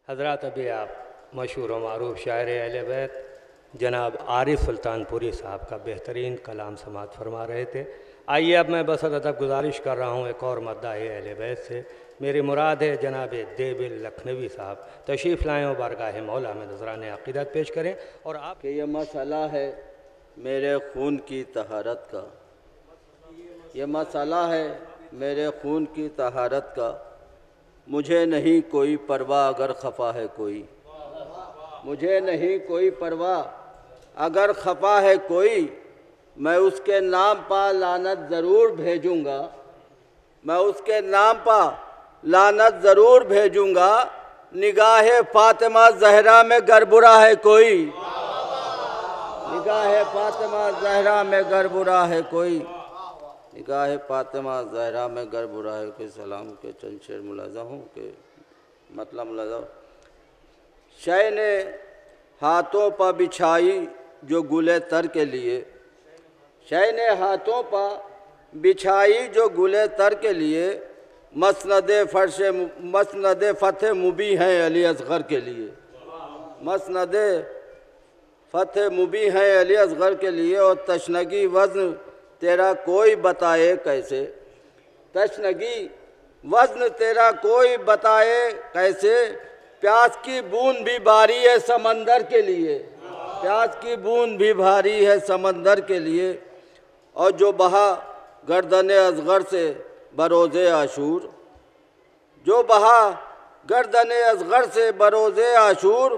हज़रात अभी आप मशहूर व मारूफ शायर अहले बैत जनाब आरिफ सुल्तानपुरी साहब का बेहतरीन कलाम समात फरमा रहे थे। आइए अब मैं बस अदब गुजारिश कर रहा हूँ एक और मद्दा है अहले बैत से। मेरी मुराद है जनाब देबिल लखनवी साहब तशरीफ़ लाएँ और बारगाह मौला में नजरान अक़ीदत पेश करें। और आप कि यह मसला है मेरे खून की तहारत का, यह मसला है मेरे खून की तहारत का, मुझे नहीं कोई परवाह अगर खफा है कोई, मुझे नहीं कोई परवाह अगर खफा है कोई, मैं उसके नाम पर लानत ज़रूर भेजूँगा, मैं उसके नाम पर लानत ज़रूर भेजूँगा, निगाह फातिमा ज़हरा में गर बुरा है कोई, निगाह फातिमा ज़हरा में गर बुरा है कोई, निगाह फातिमा ज़हरा में गर बुरा है कोई। सलाम के चंद शेर मुलाजा हूँ कि मतलब मुलाजा। शय ने हाथों पर बिछाई जो गुले तर के लिए, शय ने हाथों पर बिछाई जो गुले तर के लिए, मसनद फ़तेह मुबी हैं अली असग़र के लिए, मसनद फ़तेह मुबी हैं अली असग़र के लिए। और तशनगी वज़न तेरा कोई बताए कैसे, तशनगी वज़न तेरा कोई बताए कैसे, प्यास की बूंद भी भारी है समंदर के लिए, प्यास की बूंद भी भारी है समंदर के लिए। और जो बहा गर्दन असग़र से बरोज़े आशूर, जो बहा गर्दन असग़र से बरोज़े आशूर,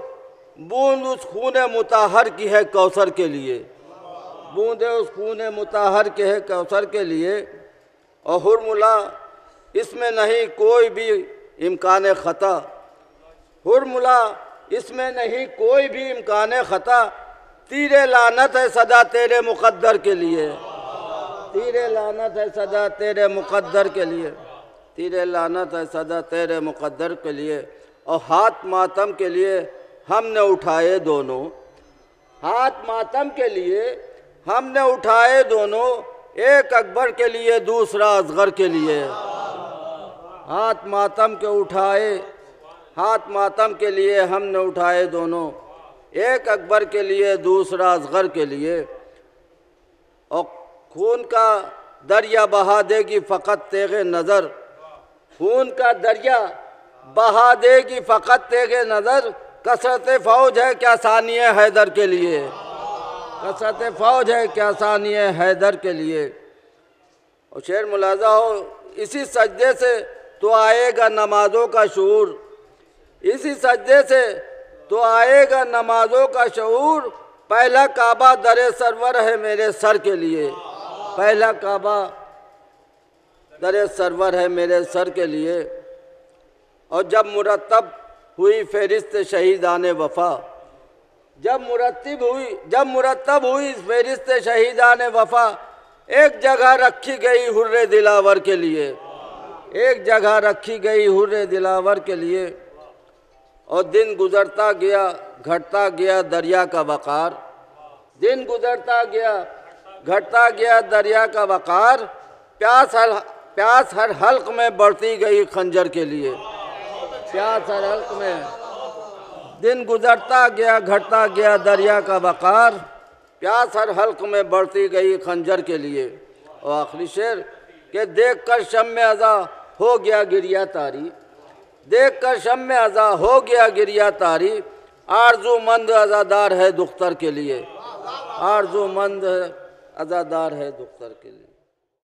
बूंद उस खून मुताहर की है कौसर के लिए, बूंदे उस खून मुताहर के है कौसर के लिए। और हुरमुला इसमें नहीं कोई भी इम्कान ख़ता, हुरमुला इसमें नहीं कोई भी इम्कान ख़ता, तीरे लानत है सदा तेरे मुक़द्दर के लिए, तीरे लानत है सदा तेरे मुक़द्दर के लिए, तीरे लानत है सदा तेरे मुक़द्दर के लिए। और हाथ मातम के लिए हमने उठाए दोनों, हाथ मातम के लिए हमने उठाए दोनों, एक अकबर के लिए दूसरा असग़र के लिए, हाथ मातम के उठाए, हाथ मातम के लिए हमने उठाए दोनों, एक अकबर के लिए दूसरा असग़र के लिए। और खून का दरिया बहा देगी फ़कत तेगे नज़र, खून का दरिया बहा देगी फ़कत तेगे नज़र, कसरत फ़ौज है क्या सानिए हैदर के लिए, कसरत फ़ौज है क्या सानिए हैदर के लिए। और शेर मुलाजा हो, इसी सजदे से तो आएगा नमाज़ों का शऊर, इसी सजदे से तो आएगा नमाज़ों का शऊर, पहला काबा दरे सरवर है मेरे सर के लिए, पहला काबा दरे सरवर है मेरे सर के लिए। और जब मुरतब हुई फ़हरिस्त शहीदान वफ़ा, जब मुरतब हुई फ़हरिस्त शहीदान वफ़ा, एक जगह रखी गई हुर्रे दिलावर के लिए, एक जगह रखी गई हुर्रे दिलावर के लिए। और दिन गुज़रता गया घटता गया दरिया का वक़ार, दिन गुज़रता गया घटता गया दरिया का वक़ार, प्यास हर हल्क़ में बढ़ती गई खंजर के लिए, प्यास हर हल्क़ में, दिन गुज़रता गया घटता गया दरिया का वक़ार, प्यास हर हल्क़ में बढ़ती गई खंजर के लिए। और आखिरी शेर के देख कर शम्मे अज़ा हो गया गिरिया तारी, देख कर शम्मे अज़ा हो गया गिरिया तारी, आरज़ूमंद अज़ादार है दुख्तर के लिए, आरज़ूमंद अज़ादार है दुख्तर के लिए।